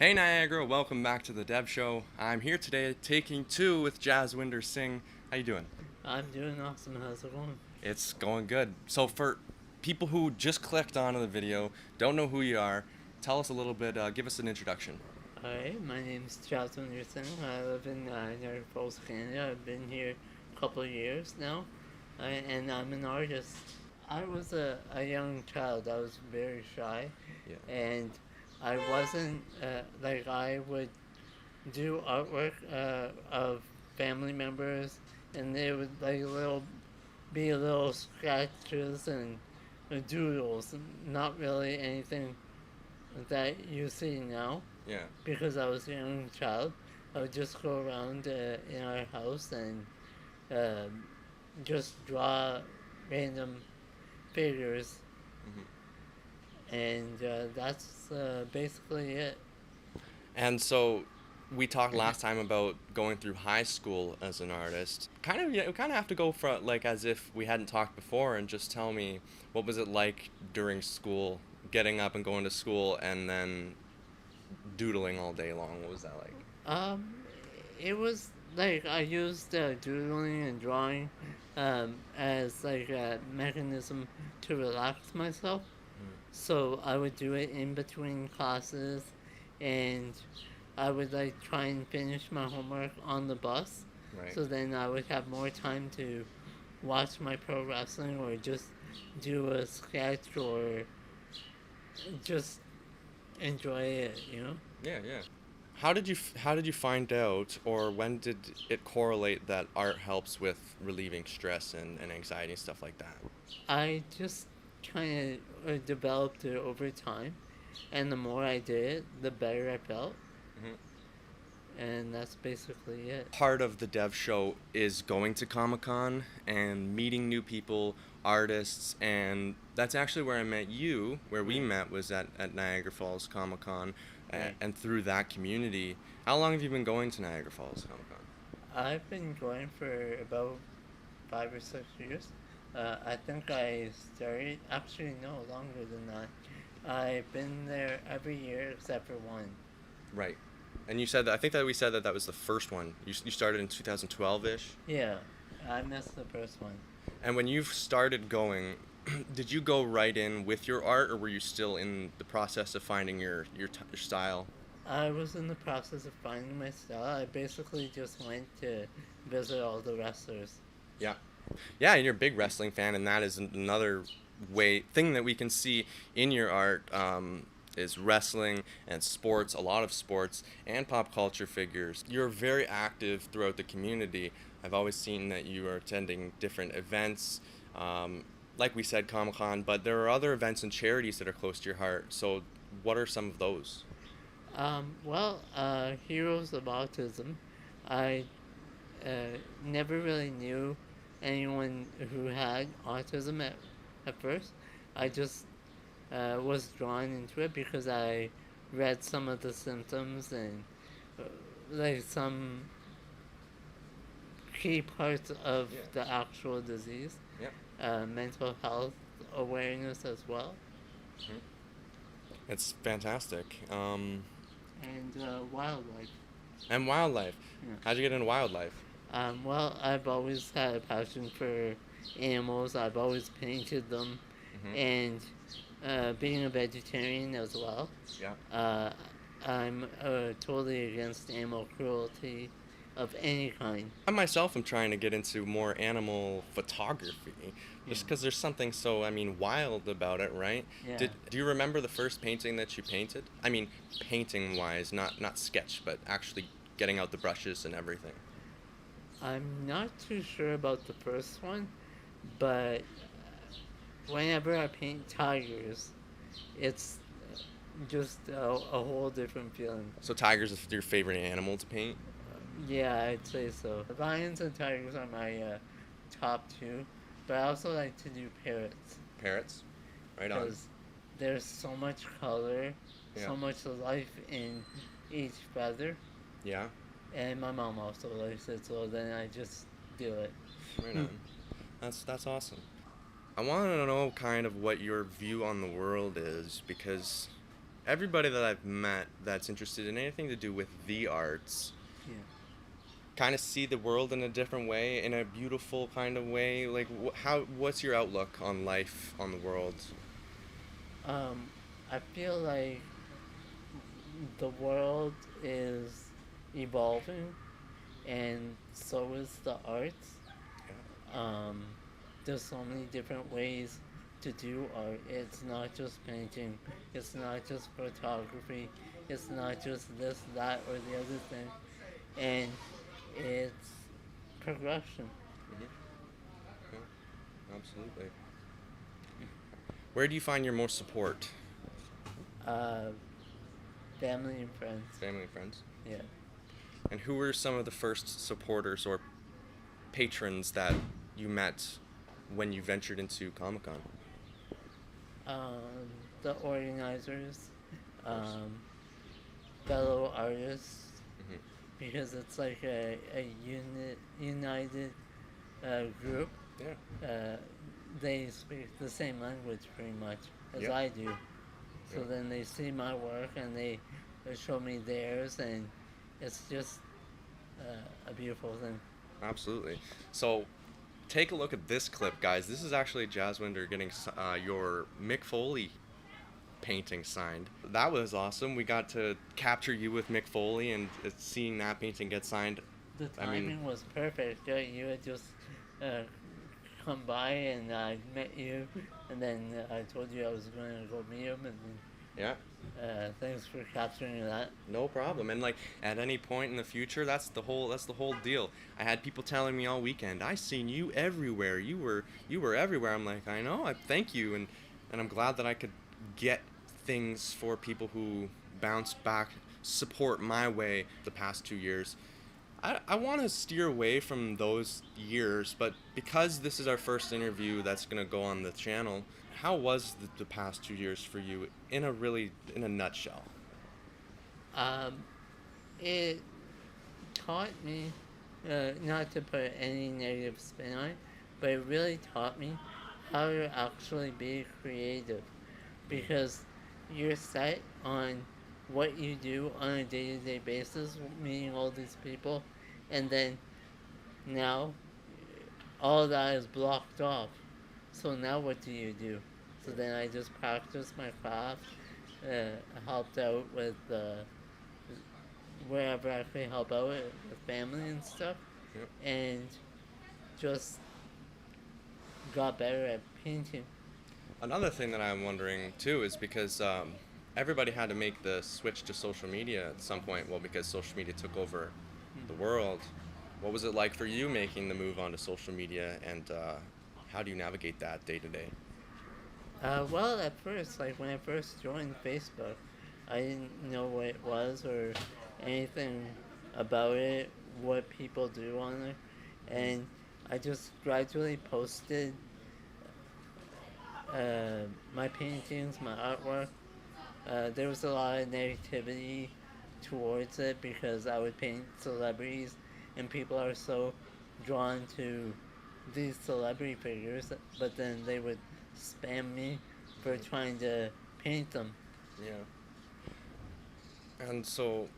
Hey Niagara, welcome back to the Dev Show. I'm here today taking two with Jaswinder Singh. How you doing? I'm doing awesome. How's it going? It's going good. So for people who just clicked onto the video, don't know who you are, tell us a little bit, give us an introduction. Alright, my name's Jaswinder Singh. I live in Niagara Falls, Canada. I've been here a couple of years now, and I'm an artist. I was a young child. I was very shy, Yeah. and I wasn't I would do artwork of family members, and they would be little scratches and doodles, not really anything that you see now. Yeah. Because I was a young child, I would just go around in our house and uh, just draw random figures, hmm and that's basically it. And so we talked last time about going through high school as an artist. We kind of have to go for like as if we hadn't talked before and just tell me what was it like during school, getting up and going to school and then doodling all day long. What was that like? Um, it was like I used doodling and drawing as like a mechanism to relax myself. So I would do it in between classes, and I would like try and finish my homework on the bus. Right. So then I would have more time to watch my pro wrestling or just do a sketch or just enjoy it. Yeah, yeah. How did you find out, or when did it correlate that art helps with relieving stress and anxiety and stuff like that? I just kind of developed it over time, and the more I did it, the better I felt, hmm and that's basically it. Part of the Dev Show is going to Comic Con and meeting new people, artists, and that's actually where I met you. Where we Right. met was at Niagara Falls Comic Con, Right. and through that community. How long have you been going to Niagara Falls Comic Con? I've been going for about 5 or 6 years. I think I started, actually, no, longer than that. I've been there every year except for one. Right. And you said that, I think that we said that that was the first one. You started in 2012 ish. Yeah, I missed the first one. And when you started going, did you go right in with your art, or were you still in the process of finding your style? I was in the process of finding my style. I basically just went to visit all the wrestlers. Yeah, yeah. And you're a big wrestling fan, and that is another thing that we can see in your art. Is wrestling and sports, a lot of sports and pop culture figures. You're very active throughout the community. I've always seen that you are attending different events, like we said, Comic Con, but there are other events and charities that are close to your heart. So, what are some of those? Heroes of Autism. I never really knew anyone who had autism at first. I just was drawn into it because I read some of the symptoms and uh, like some key parts of Yeah. the actual disease. Yep. Mental health awareness as well, hmm It's fantastic. and wildlife. And wildlife. Yeah. How'd you get into wildlife? I've always had a passion for animals. I've always painted them, hmm and being a vegetarian as well, Yeah. uh, I'm totally against animal cruelty of any kind. I myself am trying to get into more animal photography, Yeah. just because there's something so, I mean, wild about it, right? Yeah. Do you remember the first painting that you painted? I mean, painting wise, not sketch, but actually getting out the brushes and everything. I'm not too sure about the first one, but whenever I paint tigers, it's just a whole different feeling. So tigers is your favorite animal to paint? Yeah, I'd say so. Lions and tigers are my top two, but I also like to do parrots Parrots? Right on. because there's so much color, Yeah. so much life in each feather, Yeah. and my mom also likes it, so then I just do it. Right on. That's awesome. I want to know kind of what your view on the world is, because everybody that I've met that's interested in anything to do with the arts Yeah. kind of see the world in a different way, in a beautiful kind of way. Like, what's your outlook on life, on the world? I feel like the world is evolving, and so is the arts. Um, there's so many different ways to do art. It's not just painting, it's not just photography, it's not just this, that, or the other thing. And it's progression. Hmm. Yeah, absolutely. Where do you find your most support? Uh, family and friends. Family and friends. Yeah. And who were some of the first supporters or patrons that you met when you ventured into Comic Con? The organizers, fellow artists, Hmm. because it's like a united group. Yeah. They speak the same language pretty much as Yep. I do. So Yep. then they see my work and they show me theirs, and it's just a beautiful thing. Absolutely. So, take a look at this clip, guys. This is actually Jaswinder getting your Mick Foley painting signed. That was awesome. We got to capture you with Mick Foley, and seeing that painting get signed. The I mean- timing was perfect. You had just come by and I met you, and then I told you I was going to go meet him, and Yeah. thanks for capturing that. No problem. And like at any point in the future, that's the whole deal. I had people telling me all weekend, "I seen you everywhere. You were everywhere." I'm like, "I know. I thank you." And I'm glad that I could get things for people who bounce back support my way the past 2 years. I want to steer away from those years, but because this is our first interview that's going to go on the channel, how was the past 2 years for you in a nutshell? It taught me not to put any negative spin on it, but it really taught me how to actually be creative, because you're set on what you do on a day-to-day basis, meeting all these people, and then now all that is blocked off. So now what do? So then I just practiced my craft, helped out with wherever I could help out with family and stuff, Yep. and just got better at painting. Another thing that I'm wondering too is because everybody had to make the switch to social media at some point. Well, because social media took over the world. What was it like for you making the move onto social media, and how do you navigate that day to day? Well, at first, like when I first joined Facebook, I didn't know what it was or anything about it, what people do on it, and I just gradually posted my paintings, my artwork. There was a lot of negativity towards it because I would paint celebrities, and people are so drawn to these celebrity figures, but then they would spam me for trying to paint them. Yeah. And so,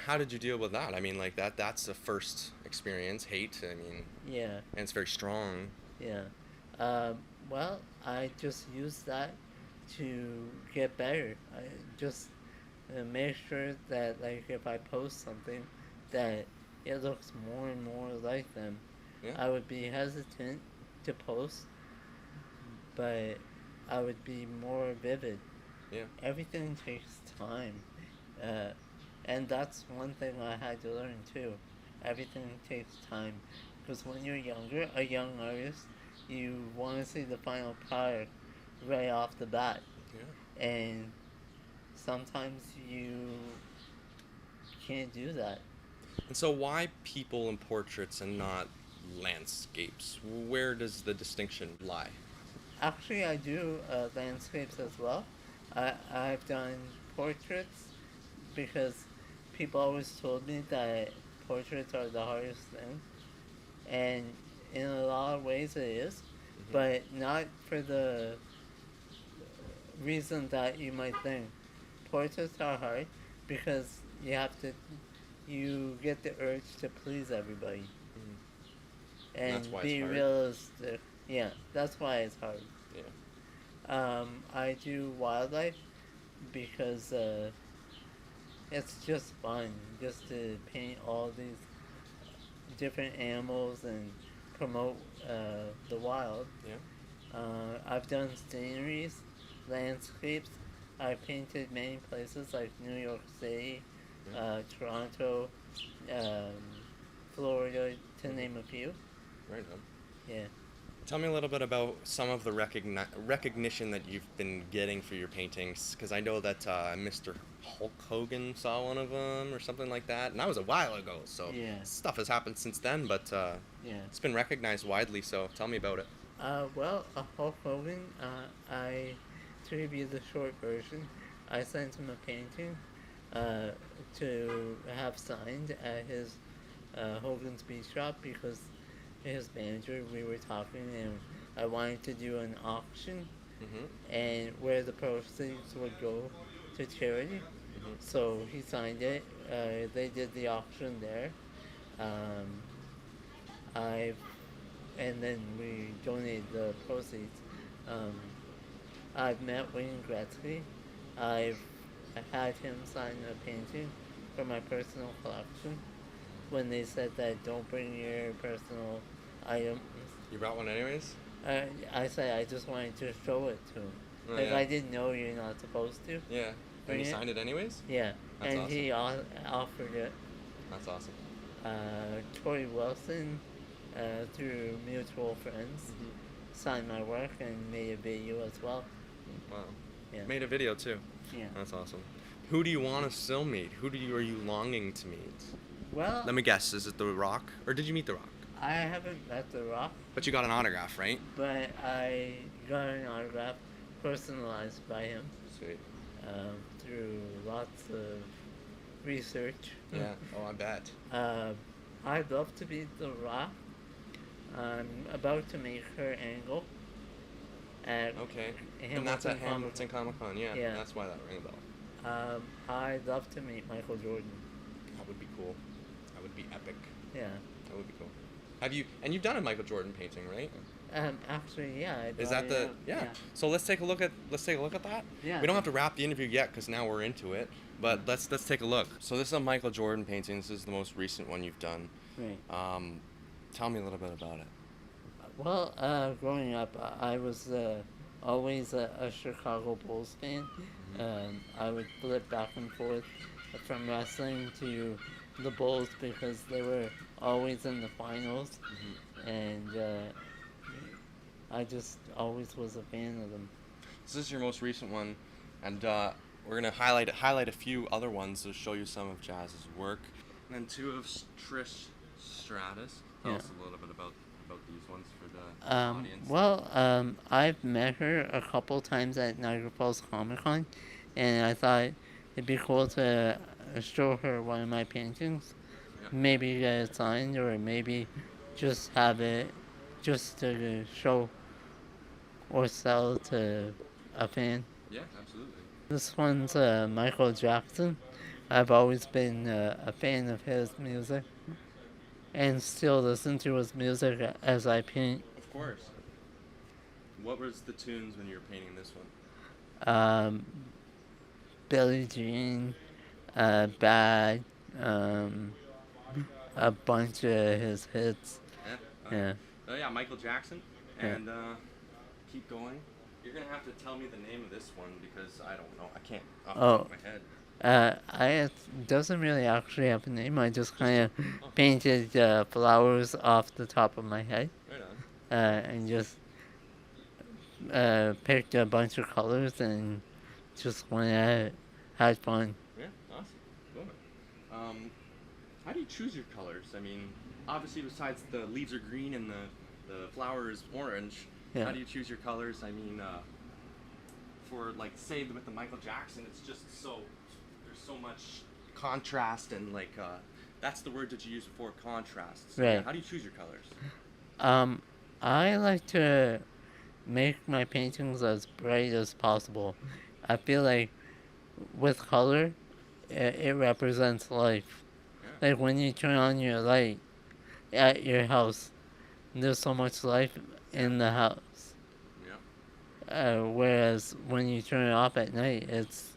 how did you deal with that? I mean, like that's the first experience, hate. I mean, Yeah, and it's very strong. yeah. Well, I just use that to get better. I just make sure that, like, if I post something, that it looks more and more like them. Yeah. I would be hesitant to post, but I would be more vivid. Yeah. Everything takes time. And that's one thing I had to learn too. Everything takes time. Because when you're younger, a young artist, you want to see the final product right off the bat. Yeah. And sometimes you can't do that. And so, why people in portraits and not landscapes? Where does the distinction lie? Actually, I do landscapes as well. I've done portraits because people always told me that portraits are the hardest thing. And in a lot of ways it is, but not for the reason that you might think portraits are hard because you get the urge to please everybody And that's and why it's be hard. realistic. Yeah, that's why it's hard. Yeah. I do wildlife because it's just fun just to paint all these different animals and promote the wild. Yeah. I've done sceneries, landscapes. I've painted many places like New York City, Yeah. Toronto, um, Florida, to Mhm. name a few. Right on. Yeah. Tell me a little bit about some of the recognition that you've been getting for your paintings, because I know that Mr. Hulk Hogan saw one of them or something like that, and that was a while ago. So Yeah. stuff has happened since then, but Yeah. it's been recognized widely. So tell me about it. Well, Hulk Hogan, to give you the short version, I sent him a painting uh, to have signed at his Hogan's Beach Shop because his manager, we were talking, and I wanted to do an auction, Mm-hmm. and where the proceeds would go to charity. Mm-hmm. So he signed it. They did the auction there. Um, I've and then we donated the proceeds. Um, I've met Wayne Gretzky. I've had him sign a painting for my personal collection when they said that don't bring your personal items. You brought one anyways? I said I just wanted to show it to him. Oh, Like, yeah. I didn't know you're not supposed to. Yeah. And Bring you it? signed it anyways? Yeah, That's and awesome. he offered it. That's awesome. Tori Wilson, through mutual friends, Mm-hmm. signed my work and made a video as well. Wow. Yeah. Made a video too. Yeah. That's awesome. Who do you want to still meet? Are you longing to meet? Well, Let me guess. Is it The Rock, or did you meet The Rock? I haven't met The Rock, But you got an autograph, right? but I got an autograph personalized by him Sweet. through lots of research. Yeah. Oh, I bet. I'd love to meet The Rock. I'm about to make her angle at Okay. Hamilton And that's at Comic Hamilton Comic Con. Yeah. Yeah. That's why that rang a bell. I'd love to meet Michael Jordan. That would be cool. That would be epic. Yeah. That would be cool. You've done a Michael Jordan painting, right? Actually, yeah. I Is brought that it the out. yeah? So let's take a look at that. Yeah. We don't have to wrap the interview yet because now we're into it. But let's take a look. So this is a Michael Jordan painting. This is the most recent one you've done. Right. Tell me a little bit about it. Well, growing up, I was always a Chicago Bulls fan. I would flip back and forth from wrestling to the Bulls because they were always in the finals, and I just always was a fan of them. This is your most recent one, and we're gonna highlight a few other ones to show you some of Jazz's work, and then two of Trish Stratus. Tell Yeah. us a little bit about these ones for the audience. Well, I've met her a couple times at Niagara Falls Comic Con, and I thought it'd be cool to show her one of my paintings. Yeah. Maybe get it signed, or maybe just have it just to show or sell to a fan. Yeah, absolutely. This one's Michael Jackson. I've always been a fan of his music and still listen to his music as I paint. Of course. What was the tunes when you were painting this one? Billie Jean, Bad, a bunch of his hits. Yeah. Yeah. Oh yeah, Michael Jackson. Yeah. And keep going. You're gonna have to tell me the name of this one because I don't know. I can't off the top of my head. It doesn't really actually have a name. I just kind of painted flowers off the top of my head. Right on. And just picked a bunch of colors and just went at it. Had fun. Yeah, awesome. Cool. How do you choose your colors? I mean, obviously besides the leaves are green and the flower is orange, Yeah. how do you choose your colors? I mean, for like say with the Michael Jackson, it's just there's so much contrast and like that's the word that you use before, contrast. So, Right. yeah, how do you choose your colors? I like to make my paintings as bright as possible. I feel like with color, it represents life. Yeah. Like when you turn on your light at your house, there's so much life in the house. Whereas when you turn it off at night, it's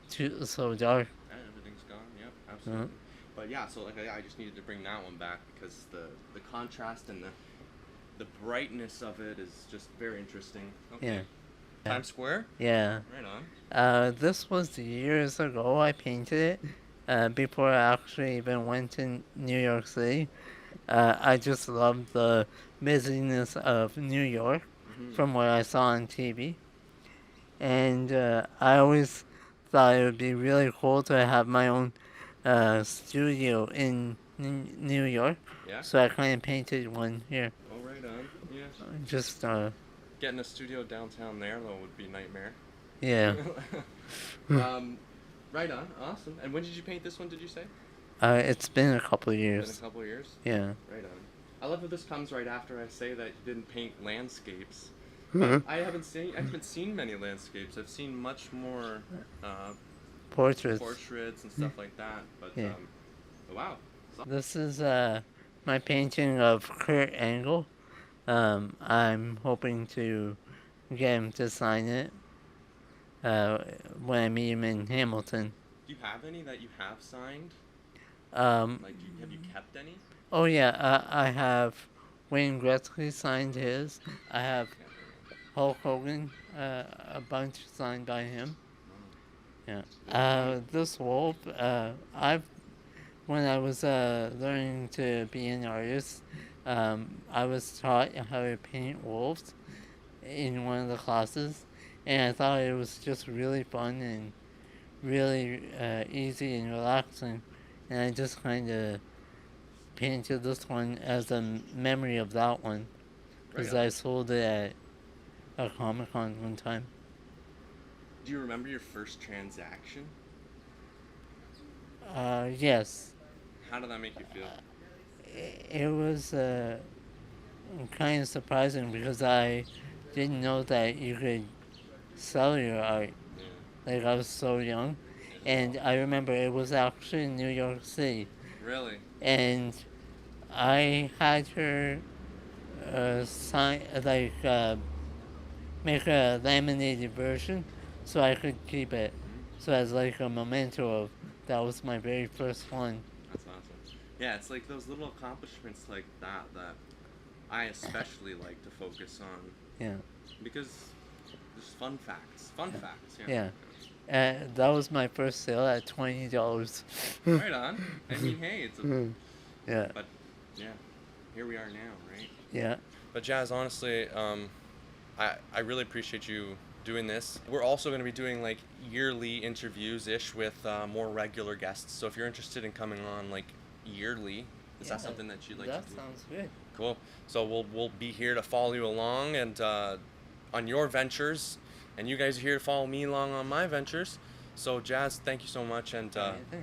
so dark. And everything's gone. Yep, absolutely. But yeah, so like I just needed to bring that one back because the contrast and the brightness of it is just very interesting. Okay. Yeah. Times Square. Yeah. Right on. This was years ago. I painted it before I actually even went to New York City. I just loved the busyness of New York from what I saw on TV. And I always thought it would be really cool to have my own studio in New York. Yeah. So I kind of painted one here. Oh, right on. Yeah. Just Getting a studio downtown there though would be a nightmare. yeah. Right on. Awesome. And when did you paint this one? Did you say? It's been a couple of Been years. a couple of years. Yeah. Right on. I love that this comes right after I say that you didn't paint landscapes. I haven't seen many landscapes. I've seen much more Portraits. and stuff like that. But Yeah. wow. This is my painting of Kurt Angle. I'm hoping to get him to sign it when I meet him in Hamilton. Do you have any that you have signed? Um, Have you kept any? oh yeah, I have Wayne Gretzky signed his. I have Hulk Hogan, a bunch signed by him. Yeah. This wolf, when I was learning to be an artist, I was taught how to paint wolves in one of the classes, and I thought it was just really fun and really easy and relaxing, and I just kind of painted this one as a memory of that one, because I sold it at a Comic Con one time. Do you remember your first transaction? Yes. How did that make you feel? It was kind of surprising because I didn't know that you could sell your art. Yeah. Like, I was so young. And I remember it was actually in New York City. Really? And I had her make a laminated version so I could keep it. So as like a memento of that was my very first one. That's awesome. Yeah, it's like those little accomplishments like that I especially like to focus on. Yeah. Because there's fun facts. Yeah. That was my first sale at $20. Right on. I mean, hey, it's a... Yeah. But, yeah, here we are now, right? Yeah. But Jazz, honestly, I really appreciate you doing this. We're also going to be doing like yearly interviews-ish with more regular guests. So if you're interested in coming on like yearly, is that something that you'd like to do? That sounds good. Cool. So we'll be here to follow you along and on your ventures, and you guys are here to follow me along on my ventures. So Jazz, thank you so much, and Thank you.